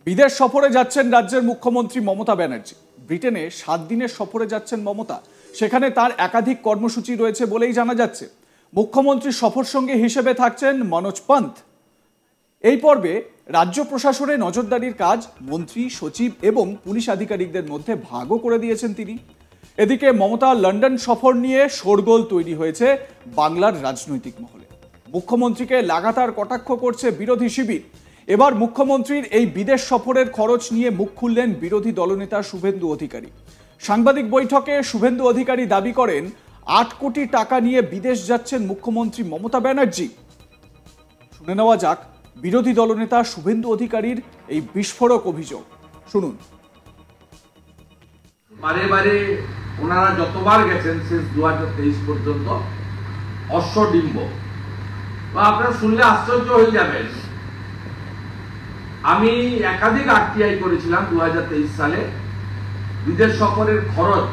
বিদেশ সফরে যাচ্ছেন রাজ্যের মুখ্যমন্ত্রী মমতা ব্যানার্জি। ব্রিটেনে 7 দিনের সফরে যাচ্ছেন মমতা। সেখানে তার একাধিক কর্মসূচি রয়েছে বলেই জানা যাচ্ছে। মুখ্যমন্ত্রীর সফর সঙ্গে হিসেবে থাকছেন মনোজ পন্থ। এই পর্বে রাজ্য প্রশাসনে নজরদারির কাজ মন্ত্রী, সচিব এবং পুলিশ আধিকারিকদের মধ্যে ভাগও করে দিয়েছেন তিনি। এদিকে মমতা লন্ডন সফর নিয়ে শোরগোল তৈরি হয়েছে বাংলার রাজনৈতিক মহলে। মুখ্যমন্ত্রীকে লাগাতার কটাক্ষ করছে বিরোধী শিবির। এবার মুখ্যমন্ত্রীর এই বিদেশ সফরের খরচ নিয়ে মুখ খুললেন বিরোধী দলনেতা শুভেন্দু অধিকারী। সাংবাদিক বৈঠকে শুভেন্দু অধিকারী দাবি করেন 8 কোটি টাকা নিয়ে বিদেশ যাচ্ছেন মুখ্যমন্ত্রী মমতা ব্যানার্জি। শুনে নেওয়া যাক বিরোধী দলনেতা শুভেন্দু অধিকারীর এই বিস্ফোরক অভিযোগ। শুনুন। বারে বারে ওনারা যতবার গেছেন শেষ 2023 পর্যন্ত অশ্বডিম্ব, আপনারা শুনলে আশ্চর্য হয়ে যাবেন। আমি একাধিক আরটিআই করেছিলাম 2023 সালে বিদেশ সফরের খরচ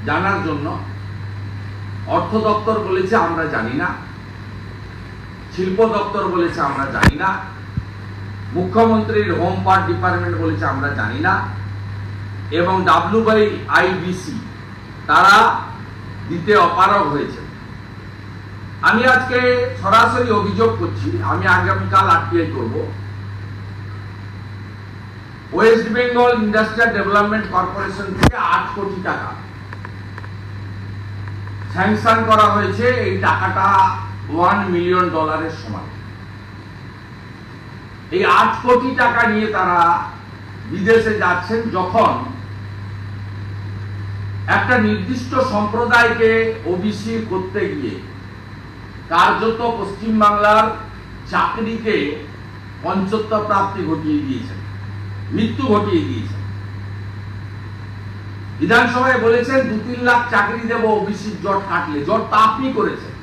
জানার জন্য। অর্থ দপ্তর বলেছে আমরা জানি না, শিল্প দপ্তর বলেছে আমরা জানি না, মুখ্যমন্ত্রীর হোম ডিপার্টমেন্ট বলেছে আমরা জানি না, এবং WIBC তারা দিতে অপারগ হয়েছে। আমি আজকে সরাসরি অভিযোগ করছি, আমি আগামীকাল আরটিআই করব। West Bengal industrial development corporation থেকে 8 কোটি টাকা স্যাংশন করা হয়েছে। এই টাকাটা $1 মিলিয়ন সমান। এই 8 কোটি টাকা নিয়ে তারা বিদেশে যাচ্ছেন, যখন একটা নির্দিষ্ট সম্প্রদায়কে ওবিসি করতে গিয়ে কার্যত পশ্চিমবাংলার চাকরিকে পঞ্চত্ব প্রাপ্তি ঘটিয়ে দিয়েছেন, মৃত্যু ঘটিয়ে দিয়েছেন। বিধানসভায় বলেছেন 2-3 লাখ চাকরি দেব ওবিসি জট কাটলে। জট তা আপনি করেছেন।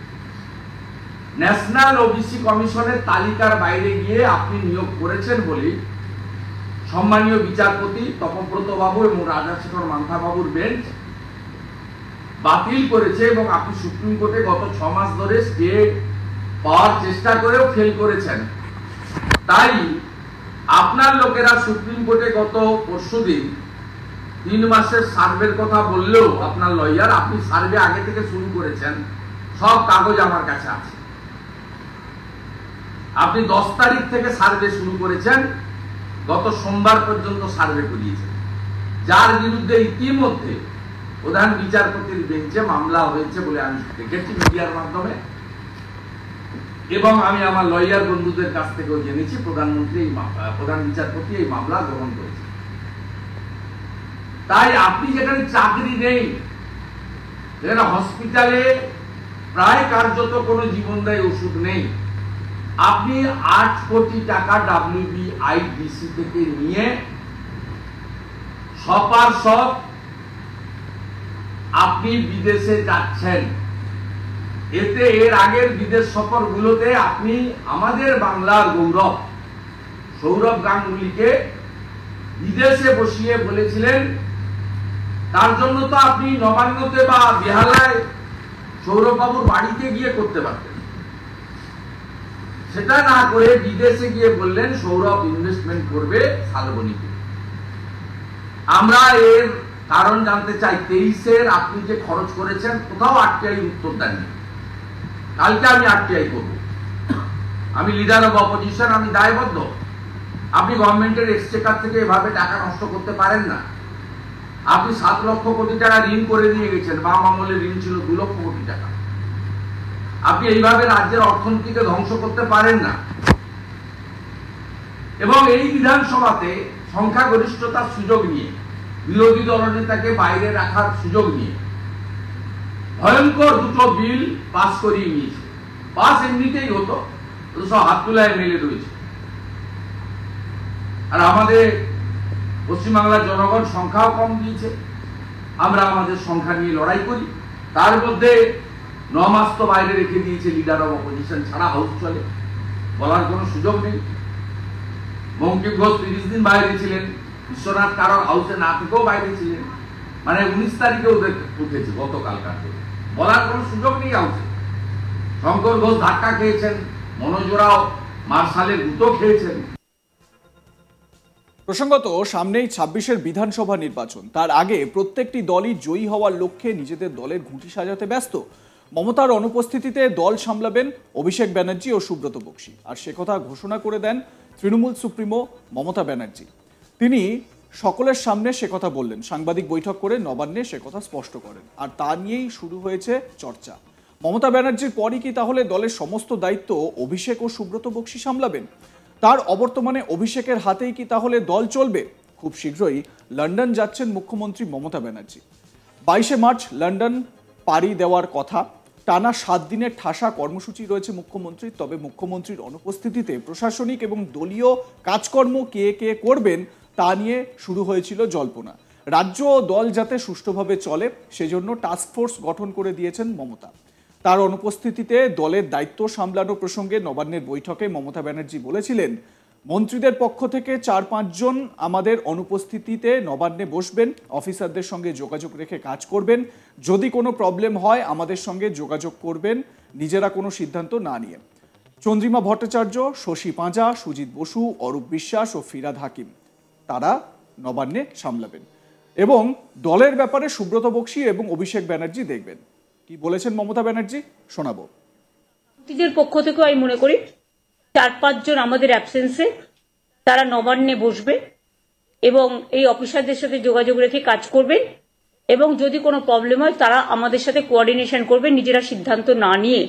ন্যাশনাল ওবিসি কমিশনের তালিকার বাইরে গিয়ে আপনি নিয়োগ করেছেন বলে সম্মানীয় বিচারপতি তপব্রত বাবু এবং রাজাশেখর মান্থা বাবুর বেঞ্চ বাতিল করেছে, এবং আপনি সুপ্রিম কোর্টে গত 6 মাস ধরে স্টে পাওয়ার চেষ্টা করেও ফেল করেছেন। তাই আপনার লোকেরা সুপ্রিম কোর্টে গত পরশুদিন 3 মাসের সার্ভের কথা বললেও আপনার লয়ার, আপনি সার্ভে আগে থেকে শুরু করেছেন, সব কাগজ আমার কাছে আছে। আপনি 10 তারিখ থেকে সার্ভে শুরু করেছেন, গত সোমবার পর্যন্ত সার্ভে করিয়েছেন, যার বিরুদ্ধে ইতিমধ্যে প্রধান বিচারপতির বেঞ্চে মামলা হয়েছে বলে আমি দেখেছি মিডিয়ার মাধ্যমে, এবং আমি আমার লয়ার বন্ধুদের কাছ থেকেও জেনেছি প্রধান বিচারপতি এই মামলা গ্রহণ করেছে। তাই আপনি যেখানে চাকরি নেই, যেখানে হসপিটালে প্রায় কার্যত কোনো জীবনদায়ী ওষুধ নেই, আপনি 8 কোটি টাকা WIBC থেকে নিয়ে সপার সব আপনি বিদেশে যাচ্ছেন। এতে এর আগের বিদেশ সফরগুলোতে আপনি আমাদের বাংলার গৌরব সৌরভ গাঙ্গুলিকে বিদেশে বসিয়ে বলেছিলেন, তার জন্য তো আপনি নবান্নতে বা বেহালায় সৌরভ বাবুর বাড়িতে গিয়ে করতে পারতেন। সেটা না করে বিদেশে গিয়ে বললেন সৌরভ ইনভেস্টমেন্ট করবে শালবনীতে। আমরা এর কারণ জানতে চাই। 23-এর আপনি যে খরচ করেছেন, কোথাও আরটিআই উত্তর দেননি। কালকে আমি আরটিআই করব। আমি লিডার অব অপোজিশন, আমি দায়বদ্ধ। আপনি গভর্নমেন্টের এক্সচেকার থেকে এভাবে টাকা নষ্ট করতে পারেন না। আপনি 7 লক্ষ কোটি টাকা ঋণ করে দিয়ে গেছেন, বাম আমলে ঋণ ছিল 2 লক্ষ কোটি টাকা। আপনি এইভাবে রাজ্যের অর্থনীতিকে ধ্বংস করতে পারেন না। এবং এই বিধানসভাতে সংখ্যাগরিষ্ঠতার সুযোগ নিয়ে, বিরোধী দলনেতাকে বাইরে রাখার সুযোগ নিয়ে ভয়ঙ্কর 2টো বিল পাস করিয়ে নিয়েছে। পাস এমনিতেই হতো, সব হাত তোলায় মেলে রয়েছে। আর আমাদের পশ্চিমবাংলার জনগণ সংখ্যাও কম দিয়েছে। আমরা আমাদের সংখ্যা নিয়ে লড়াই করি। তার মধ্যে 9 মাস তো বাইরে রেখে দিয়েছে লিডার অব অপোজিশন, ছাড়া হাউস চলে, বলার কোনো সুযোগ নেই। বঙ্কিম ঘোষ 30 দিন বাইরে ছিলেন, বিশ্বনাথ কারণ হাউসে না থেকেও বাইরে ছিলেন। মানে 19 তারিখে ওদের উঠেছে গতকালকার, বলার কোনো সুযোগ নেই হাউসে। শঙ্কর ঘোষ ধাক্কা খেয়েছেন, মনোজ ওরাও মার্শালের গুঁতো খেয়েছেন। প্রসঙ্গত সামনেই ২৬-এর বিধানসভা নির্বাচন। তার আগে প্রত্যেকটি দলই জয়ী হওয়ার লক্ষ্যে নিজেদের দলের ঘুঁটি সাজাতে ব্যস্ত। মমতার অনুপস্থিতিতে দল সামলাবেন অভিষেক ব্যানার্জি ও সুব্রত বক্সী। আর সে কথা ঘোষণা করে দেন তৃণমূল সুপ্রিমো মমতা ব্যানার্জি। তিনি সকলের সামনে সে কথা বললেন, সাংবাদিক বৈঠক করে নবান্নে সে কথা স্পষ্ট করেন। আর তা নিয়েই শুরু হয়েছে চর্চা। মমতা ব্যানার্জির পরই কি তাহলে দলের সমস্ত দায়িত্ব অভিষেক ও সুব্রত বক্সী সামলাবেন? তার অবর্তমানে অভিষেকের হাতেই কি তাহলে দল চলবে? খুব শীঘ্রই লন্ডন যাচ্ছেন মুখ্যমন্ত্রী মমতা ব্যানার্জি। 22শে মার্চ লন্ডন পাড়ি দেওয়ার কথা। টানা 7 দিনের ঠাসা কর্মসূচি রয়েছে মুখ্যমন্ত্রীর। তবে মুখ্যমন্ত্রীর অনুপস্থিতিতে প্রশাসনিক এবং দলীয় কাজকর্ম কে কে করবেন তা নিয়ে শুরু হয়েছিল জল্পনা। রাজ্য ও দল যাতে সুষ্ঠুভাবে চলে সেজন্য টাস্কফোর্স গঠন করে দিয়েছেন মমতা। তার অনুপস্থিতিতে দলের দায়িত্ব সামলানো প্রসঙ্গে নবান্নের বৈঠকে মমতা ব্যানার্জি বলেছিলেন, মন্ত্রীদের পক্ষ থেকে 4-5 জন আমাদের অনুপস্থিতিতে নবান্নে বসবেন, অফিসারদের সঙ্গে যোগাযোগ রেখে কাজ করবেন। যদি কোনো প্রবলেম হয় আমাদের সঙ্গে যোগাযোগ করবেন, নিজেরা কোনো সিদ্ধান্ত না নিয়ে। চন্দ্রিমা ভট্টাচার্য, শশী পাঁজা, সুজিত বসু, অরূপ বিশ্বাস ও ফিরাদ হাকিম তারা নবান্নে সামলাবেন। এবং দলের ব্যাপারে সুব্রত বক্সী এবং অভিষেক ব্যানার্জি দেখবেন। কি বলেছেন মমতা ব্যানার্জি শোনাবো। মন্ত্রীদের পক্ষ থেকে আমি মনে করি 4-5 জন আমাদের অ্যাবসেন্সে তারা নবান্নে বসবে এবং এই অফিসারদের সাথে যোগাযোগ রেখে কাজ করবেন এবং যদি কোনো প্রবলেম হয় তারা আমাদের সাথে কোঅর্ডিনেশন করবে নিজেরা সিদ্ধান্ত না নিয়ে।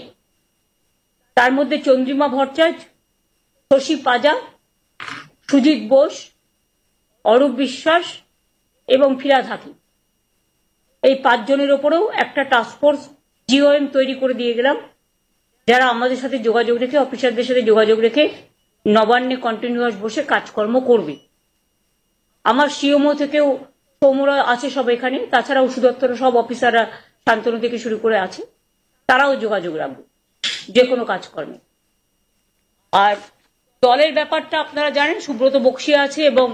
তার মধ্যে চন্দ্রিমা ভট্টাচার্য, শশী পাঁজা, সুজিত বোস, অরূপ বিশ্বাস এবং ফিরাদ হাকিম, এই 5 জনের ওপরেও একটা টাস্কফোর্স জিওএম তৈরি করে দিয়ে গেলাম, যারা আমাদের সাথে যোগাযোগ রেখে অফিসারদের সাথে যোগাযোগ রেখে নবান্নে কন্টিনিউয়াস বসে কাজকর্ম করবে। আমার সিএমও থেকেও সৌমরা আছে সব এখানে, তাছাড়া ওষুধ দপ্তরের সব অফিসাররা শান্তনু থেকে শুরু করে আছে, তারাও যোগাযোগ রাখবে যে কোনো কাজকর্মে। আর দলের ব্যাপারটা আপনারা জানেন, সুব্রত বক্সী আছে এবং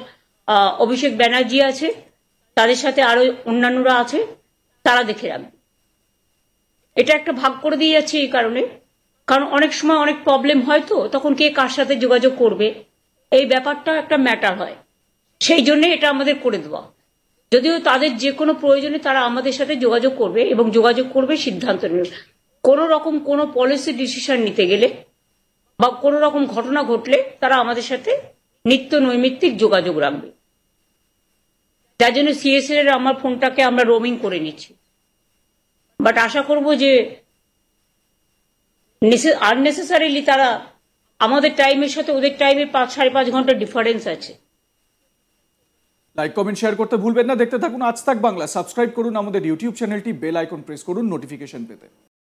অভিষেক ব্যানার্জি আছে, তাদের সাথে আরো অন্যান্যরা আছে, তারা দেখে রাখবে। এটা একটা ভাগ করে দিয়ে যাচ্ছে এই কারণে, কারণ অনেক সময় অনেক প্রবলেম হয়, তো তখন কে কার সাথে যোগাযোগ করবে এই ব্যাপারটা একটা ম্যাটার হয়, সেই জন্য এটা আমাদের করে দেওয়া। যদিও তাদের যে কোনো প্রয়োজনে তারা আমাদের সাথে যোগাযোগ করবে এবং যোগাযোগ করবে সিদ্ধান্ত নেবে। কোনো রকম কোনো পলিসি ডিসিশন নিতে গেলে বা কোনো রকম ঘটনা ঘটলে তারা আমাদের সাথে নিত্য নৈমিত্তিক যোগাযোগ রাখবে। যার জন্য সিএসএল এর আমার ফোনটাকে আমরা রোমিং করে নিচ্ছি। বাট আশা করব যে আননেসেসারিলি তারা আমাদের টাইমের সাথে ওদের টাইমের 5-5.5 ঘন্টা ডিফারেন্স আছে। লাইক, কমেন্ট, শেয়ার করতে ভুলবেন না। দেখতে থাকুন আজ তাক বাংলা। সাবস্ক্রাইব করুন আমাদের ইউটিউব চ্যানেলটি, বেল আইকন প্রেস করুন নোটিফিকেশন পেতে।